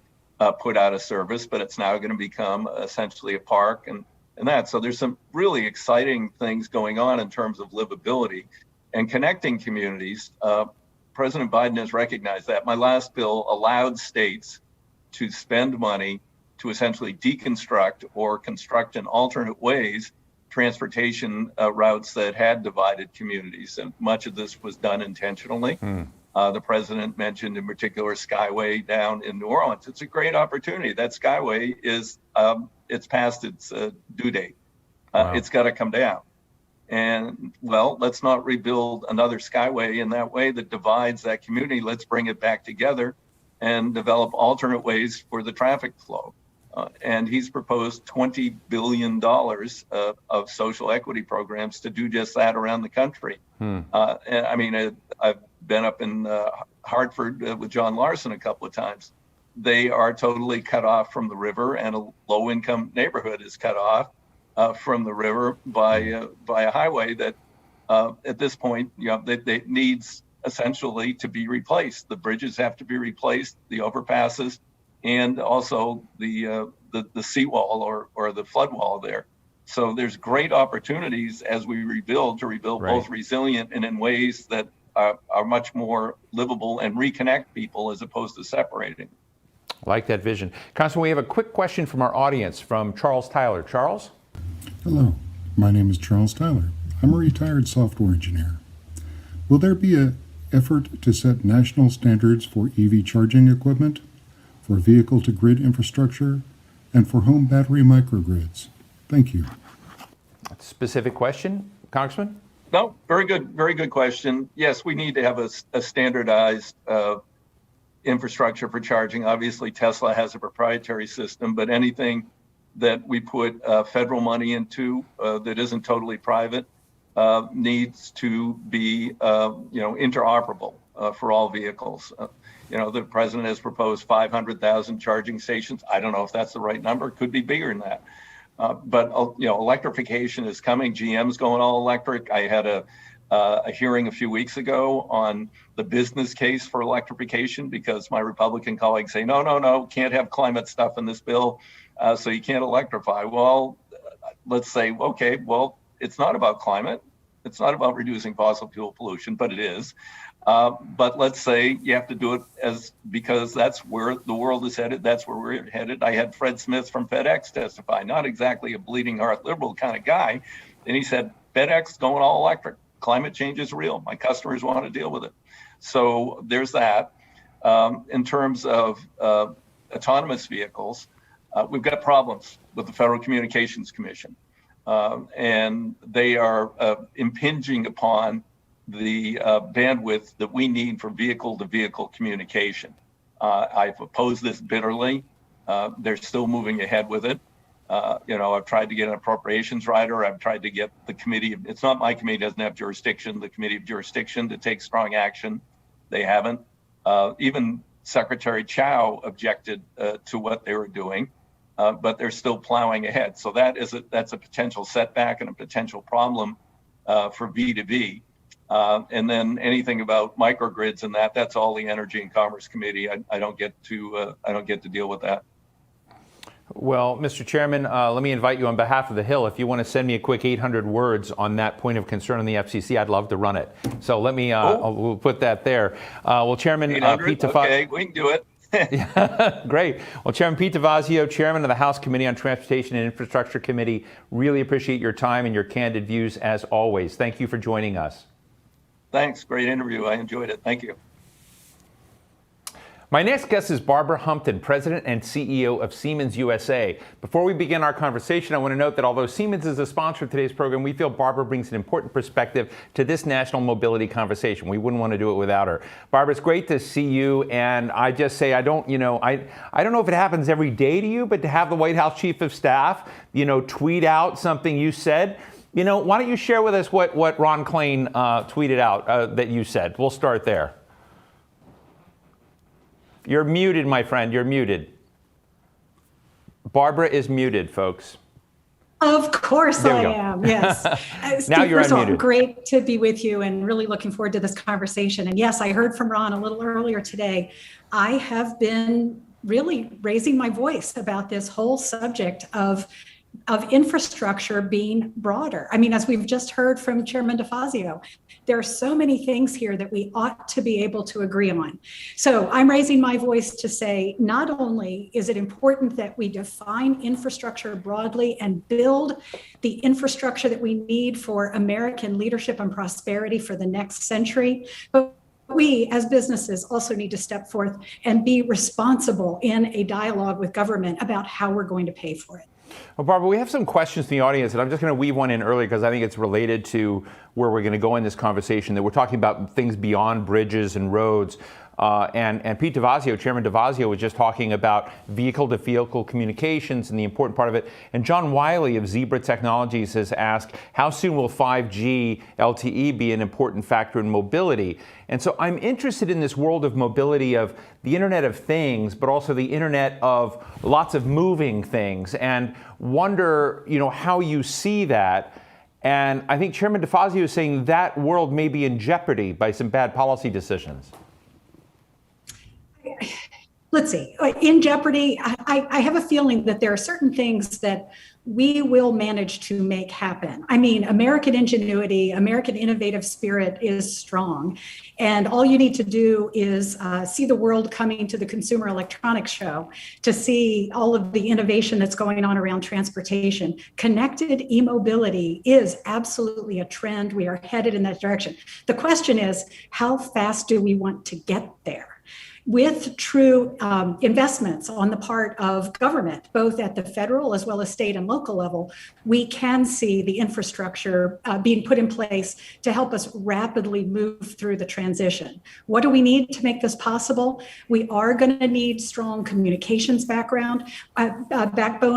put out of service, but it's now going to become essentially a park and that. So there's some really exciting things going on in terms of livability and connecting communities. President Biden has recognized that. My last bill allowed states to spend money to essentially deconstruct or construct in alternate ways transportation routes that had divided communities. And much of this was done intentionally. The president mentioned in particular Skyway down in New Orleans. It's a great opportunity. That Skyway is, it's past its due date. Wow. It's got to come down. And well, let's not rebuild another Skyway in that way that divides that community. Let's bring it back together and develop alternate ways for the traffic flow. And he's proposed $20 billion of social equity programs to do just that around the country. And I mean, I've been up in Hartford with John Larson a couple of times. They are totally cut off from the river, and a low-income neighborhood is cut off from the river by a highway that at this point, that needs essentially to be replaced. The bridges have to be replaced, the overpasses, and also the seawall or the flood wall there. So there's great opportunities as we rebuild to rebuild Right. both resilient and in ways that are much more livable and reconnect people as opposed to separating. I like that vision. Congressman, we have a quick question from our audience from Charles Tyler. Charles? Hello, my name is Charles Tyler. I'm a retired software engineer. Will there be an effort to set national standards for EV charging equipment, for vehicle-to-grid infrastructure, and for home battery microgrids? Thank you. Specific question, Congressman? No, very good question. Yes, we need to have a standardized infrastructure for charging. Obviously, Tesla has a proprietary system, but anything that we put federal money into that isn't totally private needs to be, interoperable for all vehicles. The president has proposed 500,000 charging stations. I don't know if that's the right number. It could be bigger than that. But electrification is coming. GM's going all electric. I had a hearing a few weeks ago on the business case for electrification because my Republican colleagues say, no, can't have climate stuff in this bill, so you can't electrify. Well, let's say, okay, well, it's not about climate. It's not about reducing fossil fuel pollution, but it is. But let's say you have to do it because that's where the world is headed. That's where we're headed. I had Fred Smith from FedEx testify, not exactly a bleeding heart liberal kind of guy. And he said, FedEx is going all electric. Climate change is real. My customers want to deal with it. So there's that. In terms of autonomous vehicles, we've got problems with the Federal Communications Commission, and they are impinging upon the bandwidth that we need for vehicle-to-vehicle communication. I've opposed this bitterly. They're still moving ahead with it. I've tried to get an appropriations rider. I've tried to get the committee. It's not my committee, doesn't have jurisdiction. The committee of jurisdiction to take strong action. They haven't. Even Secretary Chow objected to what they were doing, but they're still plowing ahead. So that's a potential setback and a potential problem for V2V. And then anything about microgrids and that's all the Energy and Commerce Committee. I don't get to deal with that. Well, Mr. Chairman, let me invite you on behalf of the Hill. If you want to send me a quick 800 words on that point of concern on the FCC, I'd love to run it. So let me, we'll put that there. Well, Chairman Pete Tafazio. Okay, we can do it. Great. Well, Chairman Pete Tafazio, Chairman of the House Committee on Transportation and Infrastructure Committee, really appreciate your time and your candid views as always. Thank you for joining us. Thanks. Great interview. I enjoyed it. Thank you. My next guest is Barbara Humpton, President and CEO of Siemens USA. Before we begin our conversation, I want to note that although Siemens is a sponsor of today's program, we feel Barbara brings an important perspective to this national mobility conversation. We wouldn't want to do it without her. Barbara, it's great to see you, and I just say I don't know if it happens every day to you, but to have the White House Chief of Staff, tweet out something you said. Why don't you share with us what Ron Klain tweeted out that you said? We'll start there. You're muted, my friend. You're muted. Barbara is muted, folks. Of course I am, yes. Now you're unmuted. Great to be with you and really looking forward to this conversation. And yes, I heard from Ron a little earlier today. I have been really raising my voice about this whole subject of infrastructure being broader. I mean, as we've just heard from Chairman Tafazio, there are so many things here that we ought to be able to agree on. So I'm raising my voice to say, not only is it important that we define infrastructure broadly and build the infrastructure that we need for American leadership and prosperity for the next century, but we as businesses also need to step forth and be responsible in a dialogue with government about how we're going to pay for it. Well, Barbara, we have some questions from the audience, and I'm just going to weave one in early because I think it's related to where we're going to go in this conversation, that we're talking about things beyond bridges and roads. And Pete Tafazio, Chairman Tafazio, was just talking about vehicle-to-vehicle communications and the important part of it. And John Wiley of Zebra Technologies has asked, how soon will 5G LTE be an important factor in mobility? And so I'm interested in this world of mobility, of the Internet of Things, but also the Internet of lots of moving things, and wonder, how you see that. And I think Chairman Tafazio is saying that world may be in jeopardy by some bad policy decisions. Let's see, in jeopardy, I have a feeling that there are certain things that we will manage to make happen. I mean, American ingenuity, American innovative spirit is strong. And all you need to do is see the world coming to the Consumer Electronics Show to see all of the innovation that's going on around transportation. Connected e-mobility is absolutely a trend. We are headed in that direction. The question is, how fast do we want to get there? With true investments on the part of government, both at the federal as well as state and local level, we can see the infrastructure being put in place to help us rapidly move through the transition. What do we need to make this possible? We are going to need strong communications backbone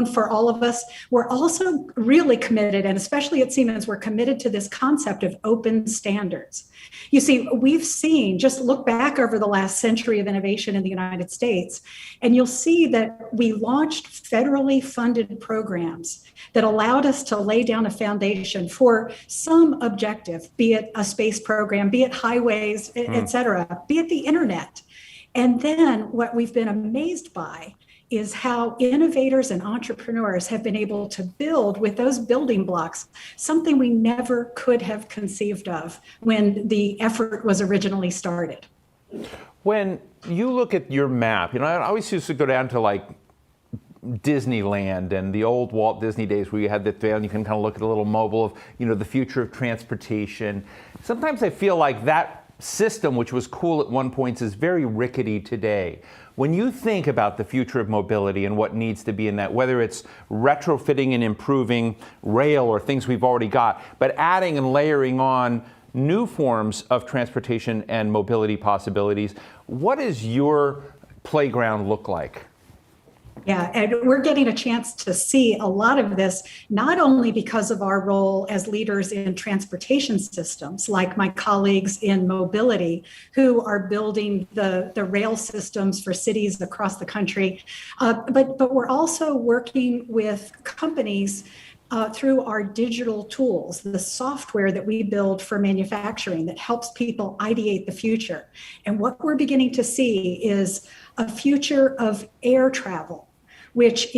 for all of us. We're also really committed, and especially at Siemens, we're committed to this concept of open standards. You see, we've seen, just look back over the last century of innovation in the United States, and you'll see that we launched federally funded programs that allowed us to lay down a foundation for some objective, be it a space program, be it highways, et cetera, be it the internet. And then what we've been amazed by is how innovators and entrepreneurs have been able to build with those building blocks something we never could have conceived of when the effort was originally started. When you look at your map, I always used to go down to like Disneyland and the old Walt Disney days where you had the trail and you can kind of look at a little mobile of, the future of transportation. Sometimes I feel like that system, which was cool at one point, is very rickety today. When you think about the future of mobility and what needs to be in that, whether it's retrofitting and improving rail or things we've already got, but adding and layering on new forms of transportation and mobility possibilities, what does your playground look like? Yeah, and we're getting a chance to see a lot of this, not only because of our role as leaders in transportation systems, like my colleagues in mobility, who are building the rail systems for cities across the country, but we're also working with companies through our digital tools, the software that we build for manufacturing that helps people ideate the future. And what we're beginning to see is a future of air travel, which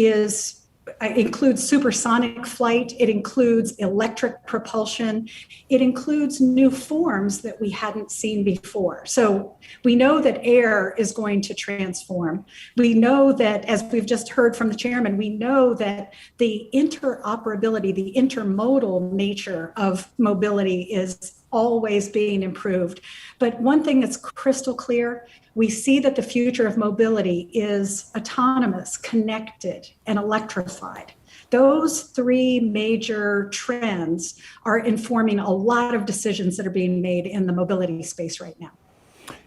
includes supersonic flight, it includes electric propulsion, it includes new forms that we hadn't seen before. So we know that air is going to transform. We know that, as we've just heard from the chairman, we know that the interoperability, the intermodal nature of mobility is always being improved. But one thing that's crystal clear, we see that the future of mobility is autonomous, connected, and electrified. Those three major trends are informing a lot of decisions that are being made in the mobility space right now.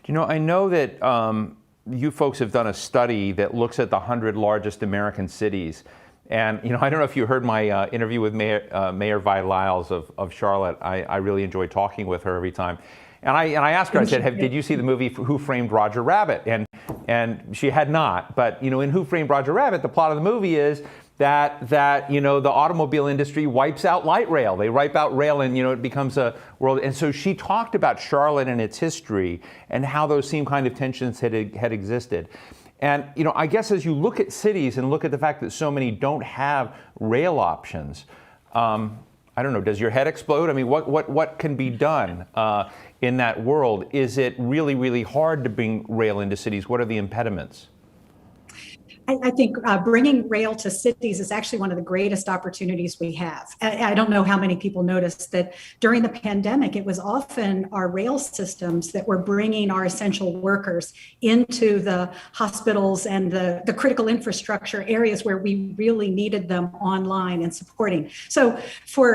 You know, I know that you folks have done a study that looks at the 100 largest American cities. And, you know, I don't know if you heard my interview with Mayor Vi Lyles of Charlotte. I really enjoy talking with her every time. And I asked her, I said, did you see the movie Who Framed Roger Rabbit? And she had not. But, you know, in Who Framed Roger Rabbit, the plot of the movie is that you know, the automobile industry wipes out light rail. They wipe out rail and, you know, it becomes a world. And so she talked about Charlotte and its history and how those same kind of tensions had existed. And, you know, I guess as you look at cities and look at the fact that so many don't have rail options, I don't know, does your head explode? I mean, what can be done in that world? Is it really, really hard to bring rail into cities? What are the impediments? I think bringing rail to cities is actually one of the greatest opportunities we have. I don't know how many people noticed that during the pandemic, it was often our rail systems that were bringing our essential workers into the hospitals and the critical infrastructure areas where we really needed them online and supporting. So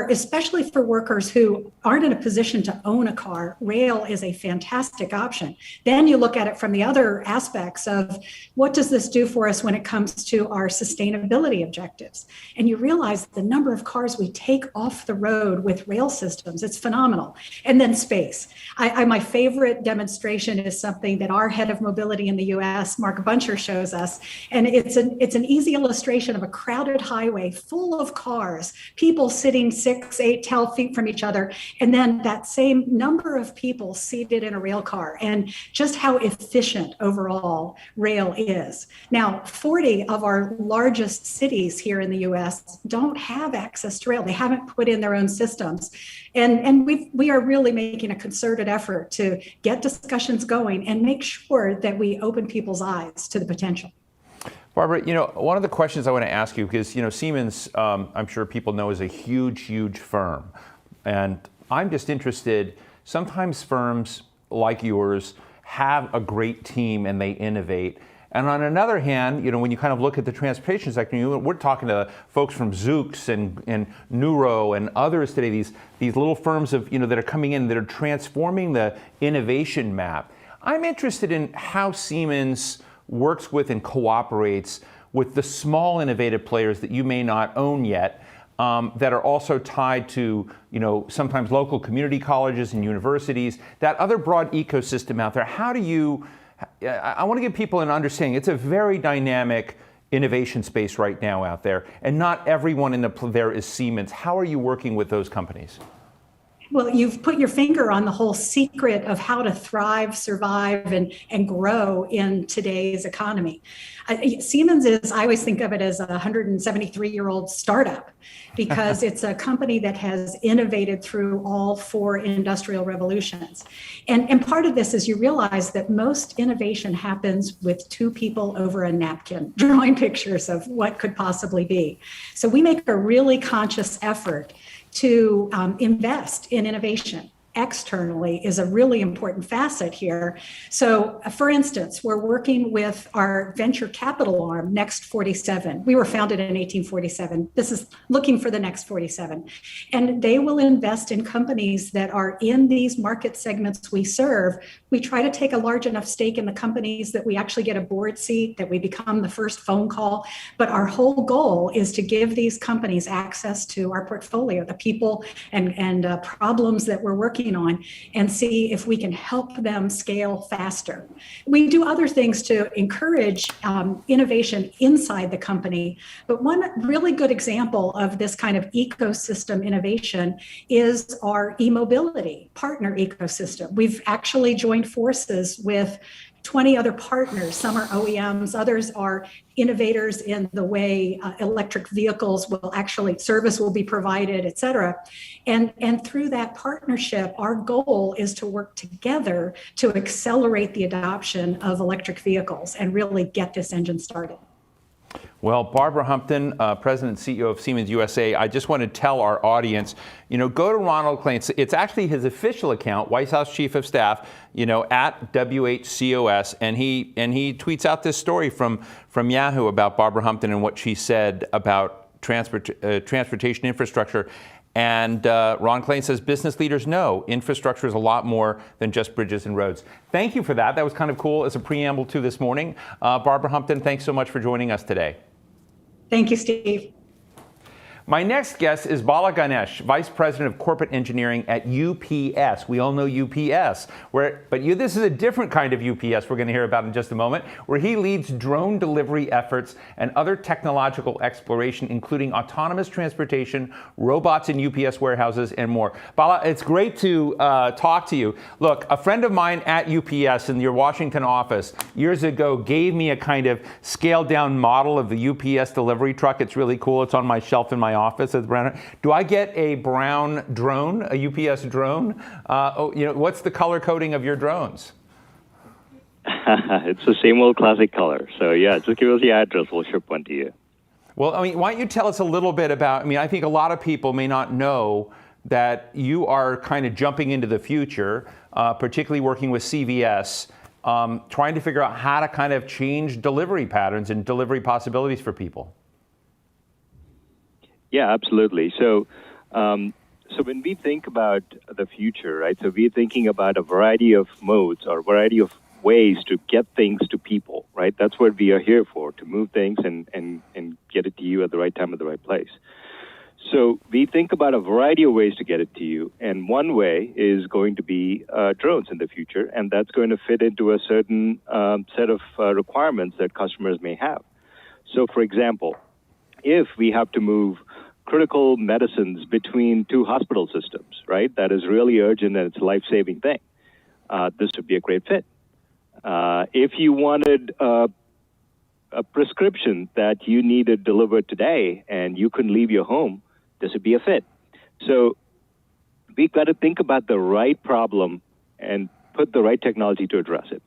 especially for workers who aren't in a position to own a car, rail is a fantastic option. Then you look at it from the other aspects of what does this do for us when it comes to our sustainability objectives. And you realize the number of cars we take off the road with rail systems, it's phenomenal. And then space. My favorite demonstration is something that our head of mobility in the US, Mark Buncher, shows us. And it's an easy illustration of a crowded highway full of cars, people sitting 6, 8, 12 feet from each other, and then that same number of people seated in a rail car, and just how efficient overall rail is. Now, 40 of our largest cities here in the US don't have access to rail. They haven't put in their own systems. And we are really making a concerted effort to get discussions going and make sure that we open people's eyes to the potential. Barbara, you know, one of the questions I want to ask you, because, you know, Siemens, I'm sure people know, is a huge, huge firm. And I'm just interested, sometimes firms like yours have a great team and they innovate. And on another hand, you know, when you kind of look at the transportation sector, we're talking to folks from Zoox and Neuro and others today, these little firms of, you know, that are coming in that are transforming the innovation map. I'm interested in how Siemens works with and cooperates with the small innovative players that you may not own yet, that are also tied to, you know, sometimes local community colleges and universities, that other broad ecosystem out there. How do you, I want to give people an understanding. It's a very dynamic innovation space right now out there, and not everyone there is Siemens. How are you working with those companies? Well, you've put your finger on the whole secret of how to thrive, survive, and grow in today's economy. Siemens is, I always think of it as a 173-year-old startup, because it's a company that has innovated through all 4 industrial revolutions. And part of this is you realize that most innovation happens with 2 people over a napkin drawing pictures of what could possibly be. So we make a really conscious effort to invest in innovation. externally is a really important facet here. So, for instance, we're working with our venture capital arm, Next 47. We were founded in 1847. This is looking for the next 47. And they will invest in companies that are in these market segments we serve. We try to take a large enough stake in the companies that we actually get a board seat, that we become the first phone call. But our whole goal is to give these companies access to our portfolio, the people and problems that we're working on, and see if we can help them scale faster. We do other things to encourage innovation inside the company, but one really good example of this kind of ecosystem innovation is our e-mobility partner ecosystem. We've actually joined forces with 20 other partners. Some are OEMs, others are innovators in the way electric vehicles will actually, service will be provided, et cetera. And through that partnership, our goal is to work together to accelerate the adoption of electric vehicles and really get this engine started. Well, Barbara Humpton, President and CEO of Siemens USA, I just want to tell our audience, go to Ronald Klain. It's actually his official account, White House Chief of Staff, at WHCOS, and he tweets out this story from Yahoo about Barbara Humpton and what she said about transportation infrastructure. And Ron Klain says business leaders know infrastructure is a lot more than just bridges and roads. Thank you for that. That was kind of cool as a preamble to this morning. Barbara Humpton, thanks so much for joining us today. Thank you, Steve. My next guest is Bala Ganesh, Vice President of Corporate Engineering at UPS. We all know UPS, but this is a different kind of UPS we're going to hear about in just a moment, where he leads drone delivery efforts and other technological exploration, including autonomous transportation, robots in UPS warehouses, and more. Bala, it's great to talk to you. Look, a friend of mine at UPS in your Washington office years ago gave me a kind of scaled down model of the UPS delivery truck. It's really cool. It's on my shelf in my office at Brown. Do I get a brown drone, a UPS drone? What's the color coding of your drones? It's the same old classic color. So yeah, just give us the address. We'll ship one to you. Well, why don't you tell us a little bit about, I think a lot of people may not know that you are kind of jumping into the future, particularly working with CVS, trying to figure out how to kind of change delivery patterns and delivery possibilities for people. Yeah, absolutely. So when we think about the future, right, so we're thinking about a variety of modes or a variety of ways to get things to people, right? That's what we are here for, to move things and get it to you at the right time at the right place. So we think about a variety of ways to get it to you. And one way is going to be drones in the future. And that's going to fit into a certain set of requirements that customers may have. So, for example, if we have to move critical medicines between two hospital systems, right, that is really urgent and it's a life-saving thing, this would be a great fit. If you wanted a prescription that you needed delivered today and you couldn't leave your home, this would be a fit. So we've got to think about the right problem and put the right technology to address it.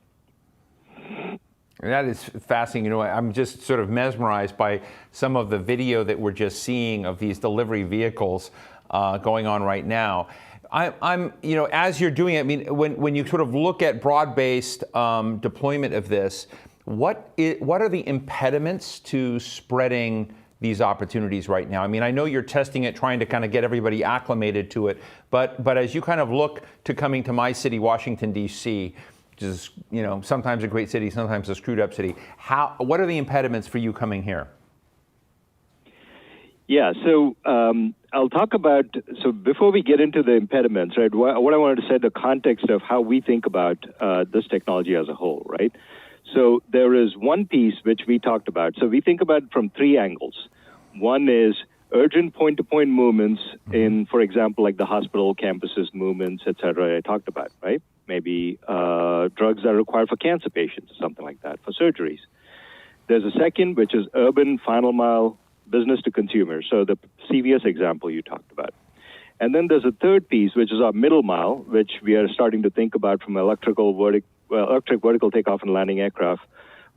That is fascinating. I'm just sort of mesmerized by some of the video that we're just seeing of these delivery vehicles going on right now. I'm as you're doing it, when you sort of look at broad-based deployment of this, what are the impediments to spreading these opportunities right now? I know you're testing it, trying to kind of get everybody acclimated to it, but as you kind of look to coming to my city, Washington, D.C., which is, sometimes a great city, sometimes a screwed up city, what are the impediments for you coming here? Yeah, so I'll talk about, so before we get into the impediments, right, what I wanted to say, the context of how we think about this technology as a whole, right? So there is one piece which we talked about. So we think about it from three angles. One is urgent point-to-point movements in, for example, like the hospital campuses movements, et cetera, I talked about, right? Maybe drugs that are required for cancer patients, something like that, for surgeries. There's a second, which is urban final mile business to consumer. So the CVS example you talked about. And then there's a third piece, which is our middle mile, which we are starting to think about from electric vertical takeoff and landing aircraft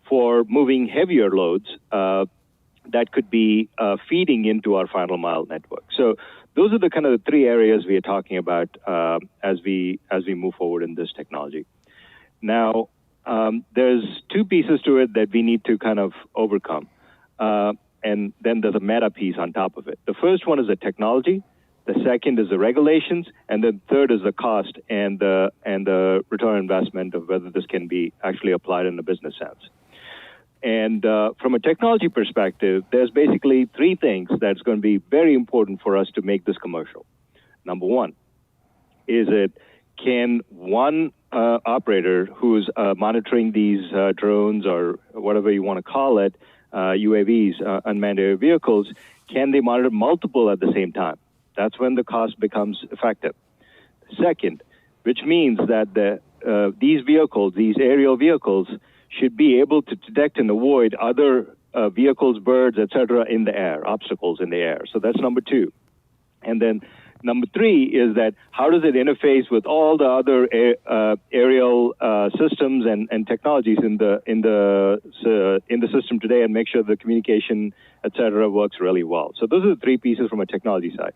for moving heavier loads that could be feeding into our final mile network. So those are the kind of the three areas we are talking about as we move forward in this technology. Now, there's two pieces to it that we need to kind of overcome. And then there's a meta piece on top of it. The first one is the technology. The second is the regulations, and the third is the cost and the return on investment of whether this can be actually applied in a business sense. And from a technology perspective, there's basically three things that's going to be very important for us to make this commercial. Number one, can one operator who's monitoring these drones or whatever you want to call it, UAVs, unmanned aerial vehicles, can they monitor multiple at the same time? That's when the cost becomes effective. Second, which means that these vehicles, these aerial vehicles, should be able to detect and avoid other vehicles, birds, etc., in the air, obstacles in the air. So that's number two. And then number three is that how does it interface with all the other aerial systems and technologies in the system today, and make sure the communication, etc., works really well. So those are the three pieces from a technology side.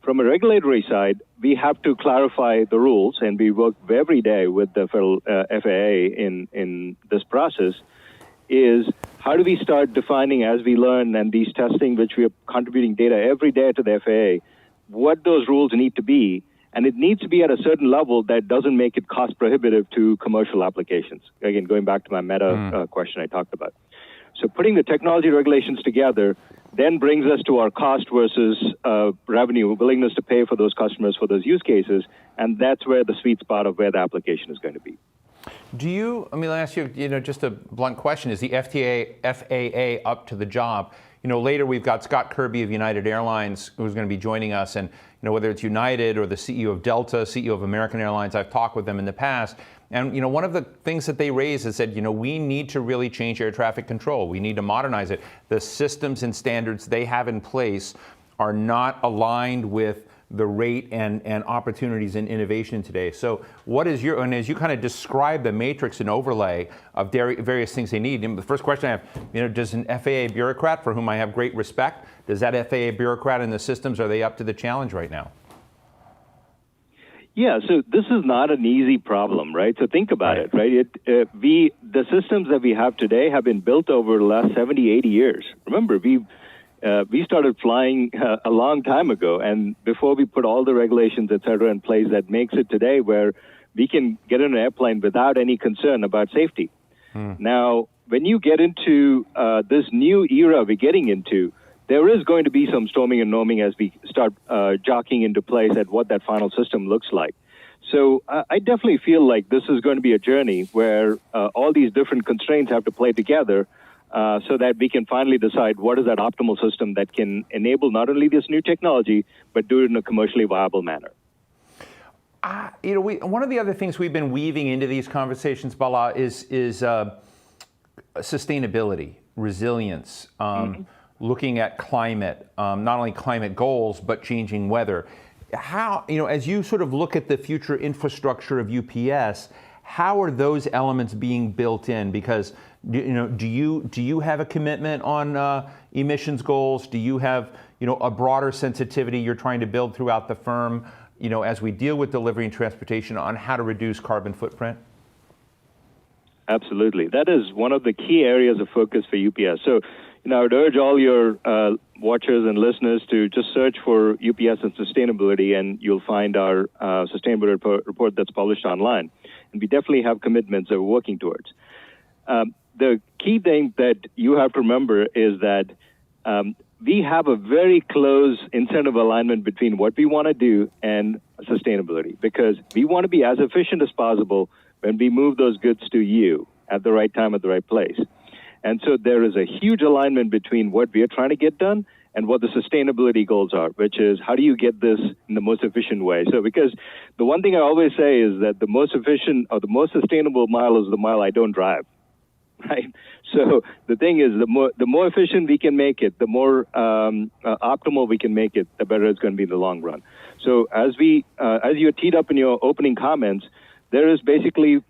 From a regulatory side, we have to clarify the rules, and we work every day with the federal FAA in this process, is how do we start defining as we learn and these testing, which we are contributing data every day to the FAA, what those rules need to be, and it needs to be at a certain level that doesn't make it cost prohibitive to commercial applications. Again, going back to my meta question I talked about. So putting the technology regulations together then brings us to our cost versus revenue, willingness to pay for those customers for those use cases, and that's where the sweet spot of where the application is going to be. Let me ask you, just a blunt question. Is the FAA up to the job? Later we've got Scott Kirby of United Airlines who's going to be joining us, and whether it's United or the CEO of Delta, CEO of American Airlines, I've talked with them in the past. And one of the things that they raised is that we need to really change air traffic control. We need to modernize it. The systems and standards they have in place are not aligned with the rate and opportunities in innovation today. So what is and as you kind of describe the matrix and overlay of various things they need, the first question I have, does an FAA bureaucrat, for whom I have great respect, does that FAA bureaucrat in the systems, are they up to the challenge right now? Yeah, so this is not an easy problem, right? So think about it, right? The systems that we have today have been built over the last 70, 80 years. Remember, we started flying a long time ago, and before we put all the regulations, et cetera, in place that makes it today where we can get in an airplane without any concern about safety. Now, when you get into this new era we're getting into, there is going to be some storming and norming as we start jockeying into place at what that final system looks like. So I definitely feel like this is going to be a journey where all these different constraints have to play together so that we can finally decide what is that optimal system that can enable not only this new technology, but do it in a commercially viable manner. One of the other things we've been weaving into these conversations, Bala, is sustainability, resilience, looking at climate, not only climate goals, but changing weather. How, as you sort of look at the future infrastructure of UPS, how are those elements being built in? Because, do you have a commitment on emissions goals? Do you have, a broader sensitivity you're trying to build throughout the firm, as we deal with delivery and transportation on how to reduce carbon footprint? Absolutely. That is one of the key areas of focus for UPS. So, I would urge all your watchers and listeners to just search for UPS and sustainability, and you'll find our sustainability report that's published online. And we definitely have commitments that we're working towards. The key thing that you have to remember is that we have a very close incentive alignment between what we want to do and sustainability, because we want to be as efficient as possible when we move those goods to you at the right time, at the right place. And so there is a huge alignment between what we are trying to get done and what the sustainability goals are, which is how do you get this in the most efficient way? So because the one thing I always say is that the most efficient or the most sustainable mile is the mile I don't drive, right? So the thing is, the more efficient we can make it, the more optimal we can make it, the better it's going to be in the long run. So as you teed up in your opening comments, there is basically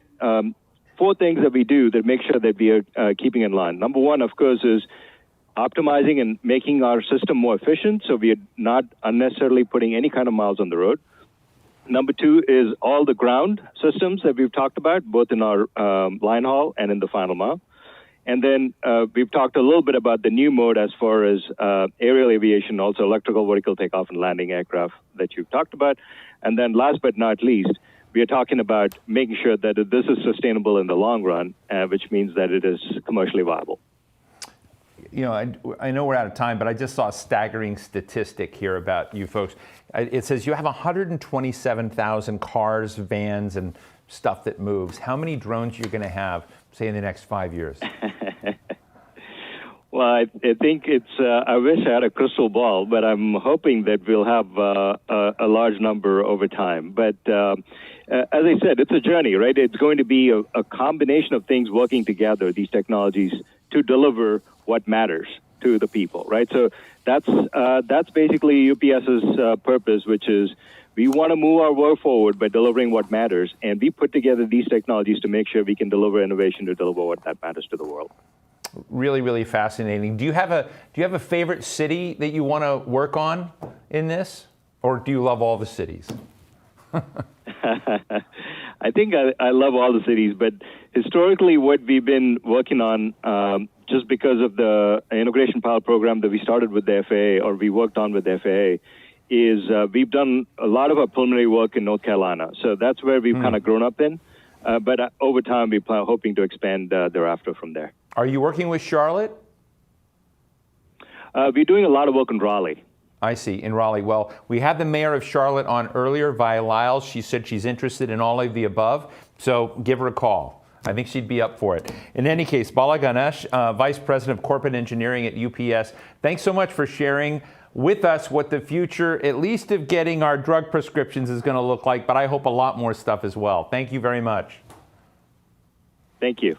4 things that we do that make sure that we are keeping in line. Number one, of course, is optimizing and making our system more efficient, so we are not unnecessarily putting any kind of miles on the road. Number two is all the ground systems that we've talked about, both in our line haul and in the final mile. And then we've talked a little bit about the new mode as far as aerial aviation, also electrical vertical takeoff and landing aircraft that you've talked about. And then last but not least, we are talking about making sure that this is sustainable in the long run, which means that it is commercially viable. You know, I know we're out of time, but I just saw a staggering statistic here about you folks. It says you have 127,000 cars, vans, and stuff that moves. How many drones are you going to have, say, in the next 5 years? Well, I think it's, I wish I had a crystal ball, but I'm hoping that we'll have a large number over time. But as I said, it's a journey, right? It's going to be a combination of things working together, these technologies, to deliver what matters to the people, right? So that's basically UPS's purpose, which is we want to move our world forward by delivering what matters, and we put together these technologies to make sure we can deliver innovation to deliver what that matters to the world. Really, really fascinating. Do you have a favorite city that you want to work on in this, or do you love all the cities? I think I love all the cities, but historically what we've been working on, just because of the integration pilot program that we started with the FAA, or we worked on with the FAA, is we've done a lot of our preliminary work in North Carolina. So that's where we've kind of grown up in. But over time, we're hoping to expand thereafter from there. Are you working with Charlotte? We're doing a lot of work in Raleigh. I see, in Raleigh. Well, we had the mayor of Charlotte on earlier, Vi Lyles. She said she's interested in all of the above, so give her a call. I think she'd be up for it. In any case, Bala Ganesh, Vice President of Corporate Engineering at UPS, thanks so much for sharing with us what the future, at least of getting our drug prescriptions, is going to look like, but I hope a lot more stuff as well. Thank you very much. Thank you.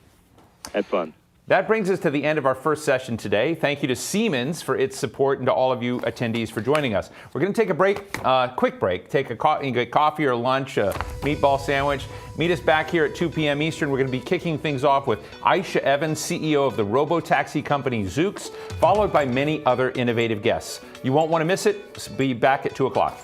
Had fun. That brings us to the end of our first session today. Thank you to Siemens for its support and to all of you attendees for joining us. We're going to take a break, quick break, take a coffee or lunch, a meatball sandwich. Meet us back here at 2 p.m. Eastern. We're going to be kicking things off with Aisha Evans, CEO of the robotaxi company Zoox, followed by many other innovative guests. You won't want to miss it. Be back at 2 o'clock.